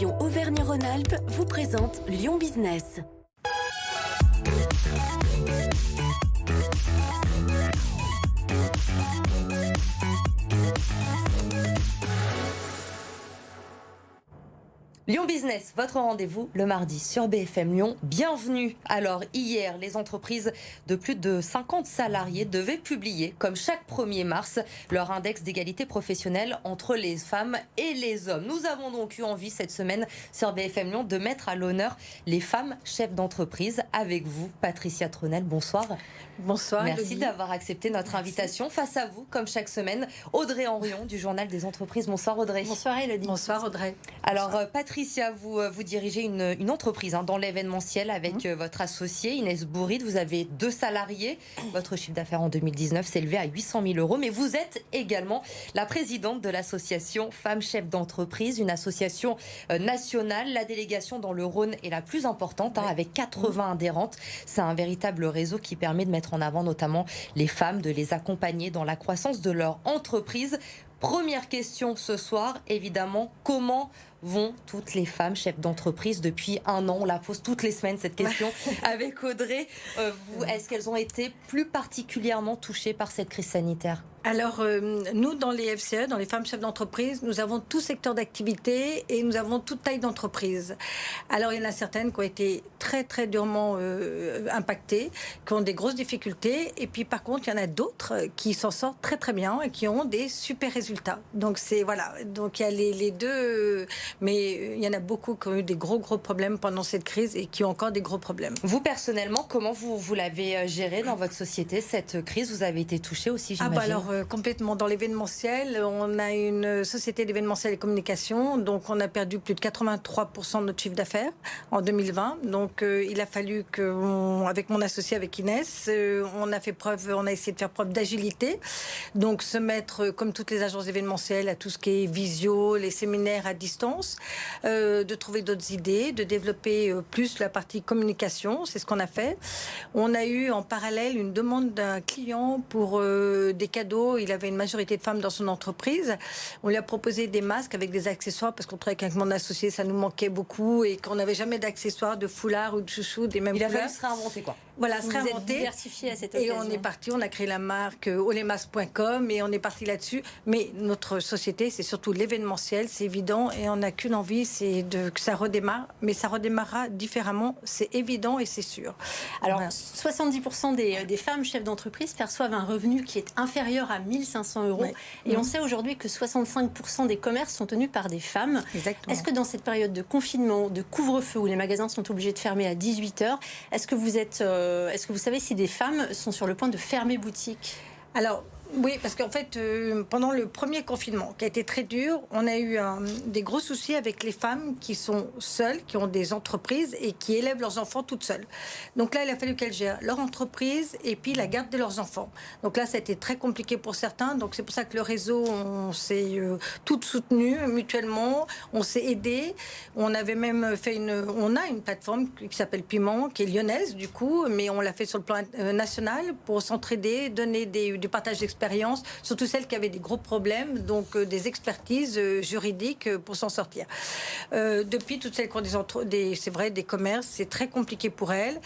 région Auvergne-Rhône-Alpes vous présente Lyon Business. Lyon Business, votre rendez-vous le mardi sur BFM Lyon. Bienvenue. Alors hier, les entreprises de plus de 50 salariés devaient publier, comme chaque 1er mars, leur index d'égalité professionnelle entre les femmes et les hommes. Nous avons donc eu envie cette semaine sur BFM Lyon de mettre à l'honneur les femmes chefs d'entreprise. Avec vous, Patricia Tronel, bonsoir. Bonsoir. Merci d'avoir accepté notre invitation. Face à vous, comme chaque semaine, Audrey Henrion du Journal des Entreprises. Bonsoir Audrey. Bonsoir Elodie. Bonsoir Audrey. Alors Patricia, vous dirigez une entreprise dans l'événementiel avec votre associé Inès Bourride. Vous avez 2 salariés. Votre chiffre d'affaires en 2019 s'est élevé à 800 000 €. Mais vous êtes également la présidente de l'association Femmes Chefs d'entreprise, une association nationale. La délégation dans le Rhône est la plus importante, avec 80 adhérentes. C'est un véritable réseau qui permet de mettre en avant notamment les femmes, de les accompagner dans la croissance de leur entreprise. Première question ce soir, évidemment, comment vont toutes les femmes chefs d'entreprise depuis 1 an? On la pose toutes les semaines cette question avec Audrey. Est-ce qu'elles ont été plus particulièrement touchées par cette crise sanitaire? Alors, nous, dans les FCE, dans les femmes chefs d'entreprise, nous avons tout secteur d'activité et nous avons toute taille d'entreprise. Alors, il y en a certaines qui ont été très, très durement impactées, qui ont des grosses difficultés. Et puis, par contre, il y en a d'autres qui s'en sortent très, très bien et qui ont des super résultats. Donc, voilà. Donc, il y a les deux. Mais il y en a beaucoup qui ont eu des gros problèmes pendant cette crise et qui ont encore des gros problèmes. Vous, personnellement, comment vous l'avez géré dans votre société, cette crise? Vous avez été touchée aussi, j'imagine. Complètement. Dans l'événementiel, on a une société d'événementiel et communication, donc on a perdu plus de 83% de notre chiffre d'affaires en 2020. Donc il a fallu que, avec mon associé, avec Inès, on a essayé de faire preuve d'agilité, donc se mettre, comme toutes les agences événementielles, à tout ce qui est visio, les séminaires à distance, de trouver d'autres idées, de développer plus la partie communication. C'est ce qu'on a fait. On a eu en parallèle une demande d'un client pour des cadeaux. Il avait une majorité de femmes dans son entreprise. On lui a proposé des masques avec des accessoires parce qu'on travaille avec mon associé, ça nous manquait beaucoup et qu'on n'avait jamais d'accessoires, de foulards ou de chouchous des mêmes couleurs. Il a fallu se réinventer, quoi. Voilà, se réinventer. Diversifié à cette occasion. Et on est parti, on a créé la marque olemasques.com et on est parti là-dessus. Mais notre société, c'est surtout l'événementiel, c'est évident, et on n'a qu'une envie, c'est que ça redémarre. Mais ça redémarrera différemment, c'est évident et c'est sûr. Alors, voilà. 70% des femmes chefs d'entreprise perçoivent un revenu qui est inférieur à 1 500 €. Ouais. Et on sait aujourd'hui que 65% des commerces sont tenus par des femmes. Exactement. Est-ce que dans cette période de confinement, de couvre-feu, où les magasins sont obligés de fermer à 18h, est-ce que vous savez si des femmes sont sur le point de fermer boutique? Alors, oui, parce qu'en fait, pendant le premier confinement, qui a été très dur, on a eu des gros soucis avec les femmes qui sont seules, qui ont des entreprises et qui élèvent leurs enfants toutes seules. Donc là, il a fallu qu'elles gèrent leur entreprise et puis la garde de leurs enfants. Donc là, ça a été très compliqué pour certains. Donc c'est pour ça que le réseau, on s'est toutes soutenues mutuellement, on s'est aidés. On avait même fait on a une plateforme qui s'appelle Piment, qui est lyonnaise du coup, mais on l'a fait sur le plan national pour s'entraider, donner du partage d'expérience, surtout celles qui avaient des gros problèmes, donc des expertises juridiques pour s'en sortir. Depuis, toutes celles qui ont c'est vrai, des commerces, c'est très compliqué pour elles.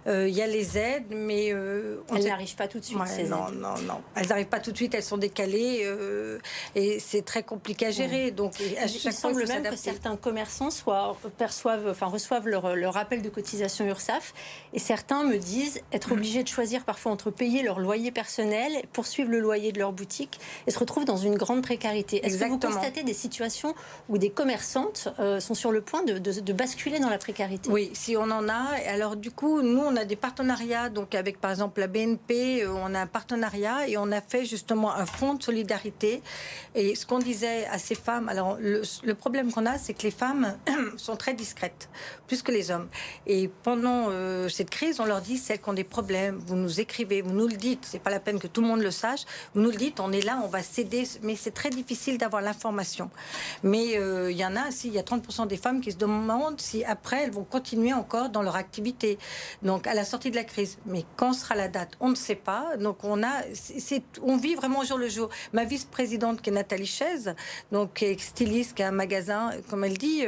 Il y a les aides, mais... elles n'arrivent pas tout de suite, ces aides. Non. Elles n'arrivent pas tout de suite, elles sont décalées et c'est très compliqué à gérer. Donc, à chaque il semble même que certains commerçants reçoivent leur appel de cotisation URSSAF, et certains me disent être obligés de choisir parfois entre payer leur loyer personnel, poursuivre le loyer de leur boutique et se retrouvent dans une grande précarité. Est-ce que vous constatez des situations où des commerçantes sont sur le point de basculer dans la précarité? Oui, si on en a. Alors du coup, nous, on a des partenariats, donc avec par exemple la BNP, on a un partenariat et on a fait justement un fonds de solidarité. Et ce qu'on disait à ces femmes, alors le problème qu'on a, c'est que les femmes sont très discrètes, plus que les hommes. Et pendant cette crise, on leur dit, celles qui ont des problèmes, vous nous écrivez, vous nous le dites, c'est pas la peine que tout le monde le sache, marche, vous nous le dites, on est là, on va céder, mais c'est très difficile d'avoir l'information. Mais il y en a, il y a 30% des femmes qui se demandent si après elles vont continuer encore dans leur activité. Donc à la sortie de la crise. Mais quand sera la date, on ne sait pas. Donc on vit vraiment au jour le jour. Ma vice-présidente qui est Nathalie Chaise, donc qui est styliste, qui a un magasin, comme elle dit,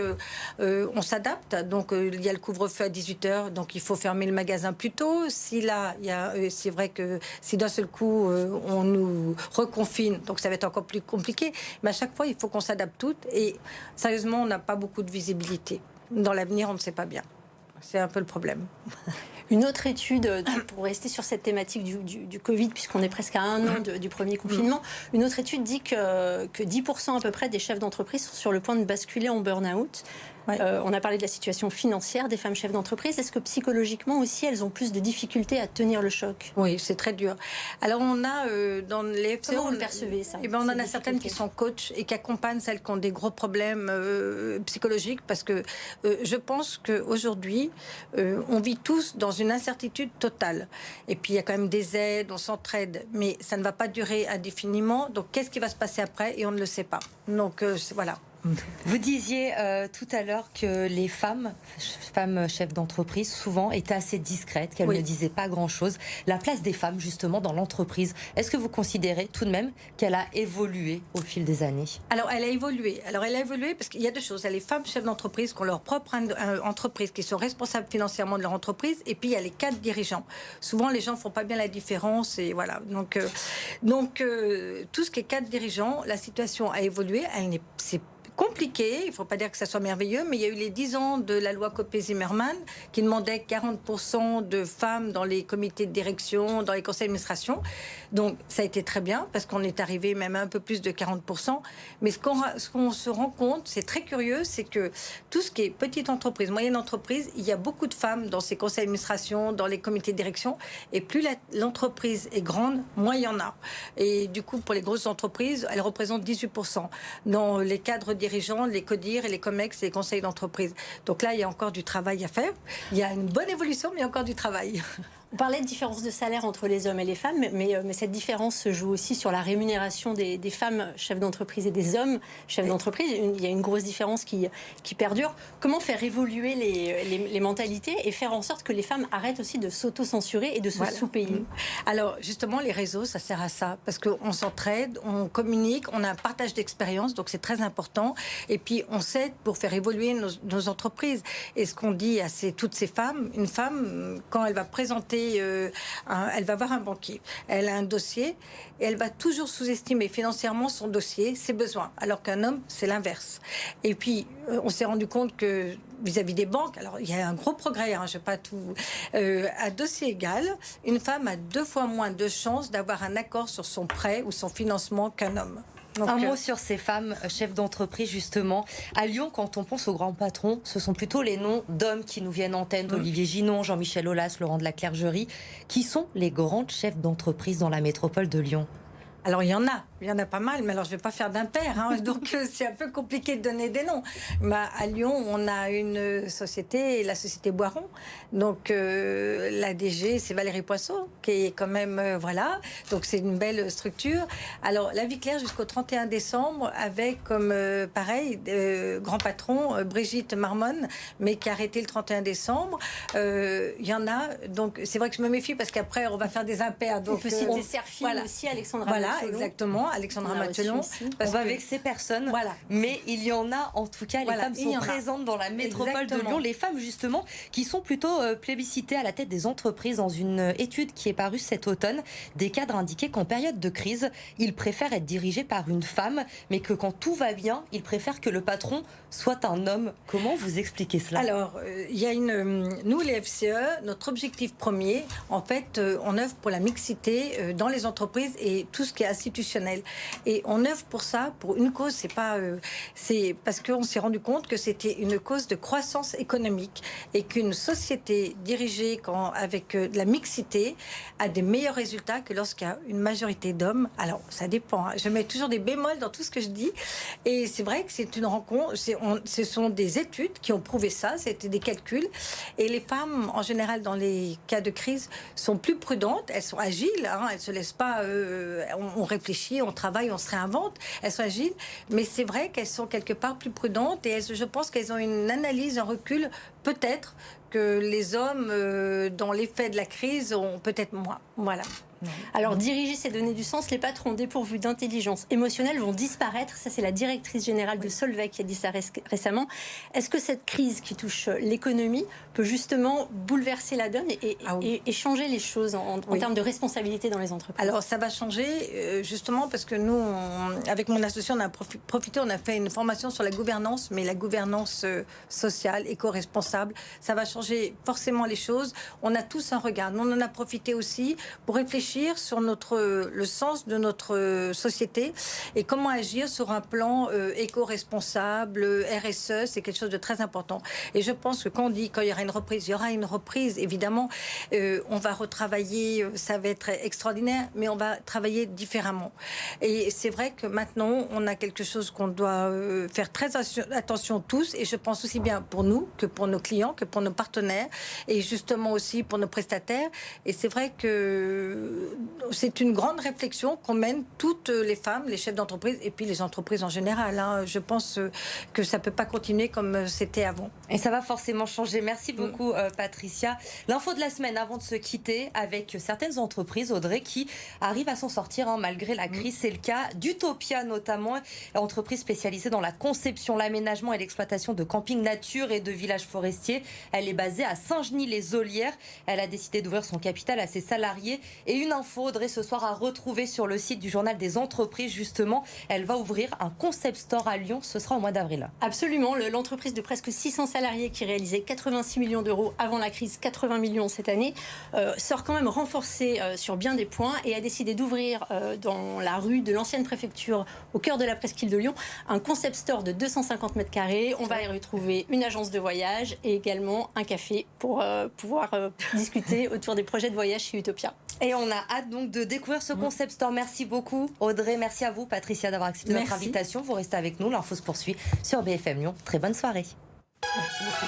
on s'adapte. Donc il y a le couvre-feu à 18h, donc il faut fermer le magasin plus tôt. Si là, c'est vrai que si d'un seul coup on nous reconfine, donc ça va être encore plus compliqué. Mais à chaque fois, il faut qu'on s'adapte toutes. Et sérieusement, on n'a pas beaucoup de visibilité. Dans l'avenir, on ne sait pas bien. C'est un peu le problème. Une autre étude, pour rester sur cette thématique du Covid, puisqu'on est presque à 1 an du premier confinement, une autre étude dit que 10% à peu près des chefs d'entreprise sont sur le point de basculer en burn-out. Ouais. On a parlé de la situation financière des femmes chefs d'entreprise. Est-ce que psychologiquement aussi, elles ont plus de difficultés à tenir le choc? Oui, c'est très dur. Alors on a dans les FCE... Comment vous le percevez, ça? On en a certaines qui sont coachs et qui accompagnent celles qui ont des gros problèmes psychologiques, parce que je pense qu'aujourd'hui, on vit tous dans une incertitude totale. Et puis il y a quand même des aides, on s'entraide, mais ça ne va pas durer indéfiniment. Donc qu'est-ce qui va se passer après? Et on ne le sait pas. Donc voilà. Vous disiez tout à l'heure que les femmes chefs d'entreprise, souvent étaient assez discrètes, qu'elles ne disaient pas grand-chose. La place des femmes, justement, dans l'entreprise, est-ce que vous considérez tout de même qu'elle a évolué au fil des années? Alors, elle a évolué. Parce qu'il y a deux choses. Il y a les femmes chefs d'entreprise qui ont leur propre entreprise, qui sont responsables financièrement de leur entreprise, et puis il y a les cadres dirigeants. Souvent, les gens ne font pas bien la différence, et voilà. Donc tout ce qui est cadre dirigeant, la situation a évolué. C'est compliqué, il ne faut pas dire que ça soit merveilleux, mais il y a eu les 10 ans de la loi Copé-Zimmermann qui demandait 40% de femmes dans les comités de direction, dans les conseils d'administration. Donc ça a été très bien, parce qu'on est arrivé même à un peu plus de 40%. Mais ce qu'on se rend compte, c'est très curieux, c'est que tout ce qui est petite entreprise, moyenne entreprise, il y a beaucoup de femmes dans ces conseils d'administration, dans les comités de direction, et plus l'entreprise est grande, moins il y en a. Et du coup, pour les grosses entreprises, elles représentent 18%. Dans les cadres dirigeants, les CODIR et les COMEX et les conseils d'entreprise. Donc là, il y a encore du travail à faire. Il y a une bonne évolution, mais il y a encore du travail. On parlait de différence de salaire entre les hommes et les femmes, mais cette différence se joue aussi sur la rémunération des femmes chefs d'entreprise et des hommes chefs d'entreprise. Il y a une grosse différence qui perdure. Comment faire évoluer les mentalités et faire en sorte que les femmes arrêtent aussi de s'auto-censurer et de se sous-payer? Alors justement, les réseaux, ça sert à ça, parce qu'on s'entraide, on communique, on a un partage d'expérience, donc c'est très important. Et puis on s'aide pour faire évoluer nos entreprises. Et ce qu'on dit à toutes ces femmes, une femme, quand elle va présenter elle va voir un banquier, elle a un dossier et elle va toujours sous-estimer financièrement son dossier, ses besoins, alors qu'un homme, c'est l'inverse. Et puis, on s'est rendu compte que vis-à-vis des banques, alors il y a un gros progrès, je ne vais pas tout... à dossier égal, une femme a 2 fois moins de chances d'avoir un accord sur son prêt ou son financement qu'un homme. Donc, un mot sur ces femmes chefs d'entreprise, justement. À Lyon, quand on pense aux grands patrons, ce sont plutôt les noms d'hommes qui nous viennent en tête. Olivier Ginon, Jean-Michel Aulas, Laurent de la Clergerie. Qui sont les grandes chefs d'entreprise dans la métropole de Lyon? Alors, il y en a pas mal, mais alors je ne vais pas faire d'impair, donc c'est un peu compliqué de donner des noms. Mais à Lyon, on a une société, la société Boiron, donc la DG, c'est Valérie Poisson, qui est quand même, voilà, donc c'est une belle structure. Alors, la Vie Claire jusqu'au 31 décembre, avec comme, pareil, grand patron, Brigitte Marmonne, mais qui a arrêté le 31 décembre. Il y en a, donc c'est vrai que je me méfie, parce qu'après, on va faire des impairs. Donc, on peut citer Serfine aussi, Alexandra Mathelon. Exactement, Alexandra Mathelon. On va avec ces personnes, mais il y en a en tout cas, les femmes sont présentes dans la métropole de Lyon. Les femmes justement qui sont plutôt plébiscitées à la tête des entreprises. Dans une étude qui est parue cet automne, des cadres indiquaient qu'en période de crise, ils préfèrent être dirigés par une femme, mais que quand tout va bien, ils préfèrent que le patron soit un homme. Comment vous expliquez cela? Alors, il y a nous les FCE, notre objectif premier, en fait, on œuvre pour la mixité dans les entreprises et tout ce qui qui est institutionnel. Et on œuvre pour ça, pour une cause. C'est parce qu'on s'est rendu compte que c'était une cause de croissance économique et qu'une société dirigée avec de la mixité a des meilleurs résultats que lorsqu'il y a une majorité d'hommes. Alors, ça dépend. Je mets toujours des bémols dans tout ce que je dis. Et c'est vrai que c'est une rencontre. Ce sont des études qui ont prouvé ça. C'était des calculs. Et les femmes, en général, dans les cas de crise, sont plus prudentes. Elles sont agiles. Elles ne se laissent pas... on réfléchit, on travaille, on se réinvente. Elles sont agiles. Mais c'est vrai qu'elles sont quelque part plus prudentes. Et je pense qu'elles ont une analyse, un recul, peut-être, que les hommes, dans l'effet de la crise, ont peut-être moins. Voilà. Alors, diriger, c'est donner du sens. Les patrons dépourvus d'intelligence émotionnelle vont disparaître. Ça, c'est la directrice générale de Solvay qui a dit ça récemment. Est-ce que cette crise qui touche l'économie peut justement bouleverser la donne et changer les choses en termes de responsabilité dans les entreprises? Alors, ça va changer, justement, parce que nous, avec mon associé, on a profité, on a fait une formation sur la gouvernance, mais la gouvernance sociale, éco-responsable. Ça va changer forcément les choses. On a tous un regard. Nous, on en a profité aussi pour réfléchir sur le sens de notre société et comment agir sur un plan éco-responsable, RSE, c'est quelque chose de très important. Et je pense que quand on dit qu'il y aura une reprise, évidemment, on va retravailler, ça va être extraordinaire, mais on va travailler différemment. Et c'est vrai que maintenant, on a quelque chose qu'on doit faire très attention tous, et je pense aussi bien pour nous que pour nos clients, que pour nos partenaires, et justement aussi pour nos prestataires. Et c'est vrai que c'est une grande réflexion qu'on mène toutes les femmes, les chefs d'entreprise et puis les entreprises en général. Je pense que ça ne peut pas continuer comme c'était avant. Et ça va forcément changer. Merci beaucoup, Patricia. L'info de la semaine avant de se quitter avec certaines entreprises, Audrey, qui arrivent à s'en sortir malgré la crise. C'est le cas d'Utopia notamment, entreprise spécialisée dans la conception, l'aménagement et l'exploitation de campings nature et de villages forestiers. Elle est basée à Saint-Genis-les-Olières. Elle a décidé d'ouvrir son capital à ses salariés. Et une info, Audrey, ce soir à retrouver sur le site du Journal des entreprises. Justement, elle va ouvrir un concept store à Lyon. Ce sera au mois d'avril. Absolument. L'entreprise de presque 600 salariés qui réalisait 86 millions d'euros avant la crise, 80 millions cette année, sort quand même renforcée sur bien des points et a décidé d'ouvrir dans la rue de l'ancienne préfecture, au cœur de la presqu'île de Lyon, un concept store de 250 mètres carrés. On va y retrouver une agence de voyage et également un café pour pouvoir discuter autour des projets de voyage chez Utopia. Et on a hâte donc de découvrir ce concept store. Merci beaucoup, Audrey. Merci à vous, Patricia, d'avoir accepté notre invitation. Vous restez avec nous. L'info se poursuit sur BFM Lyon. Très bonne soirée. Merci beaucoup.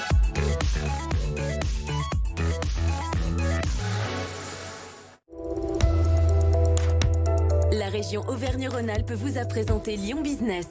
La région Auvergne-Rhône-Alpes vous a présenté Lyon Business.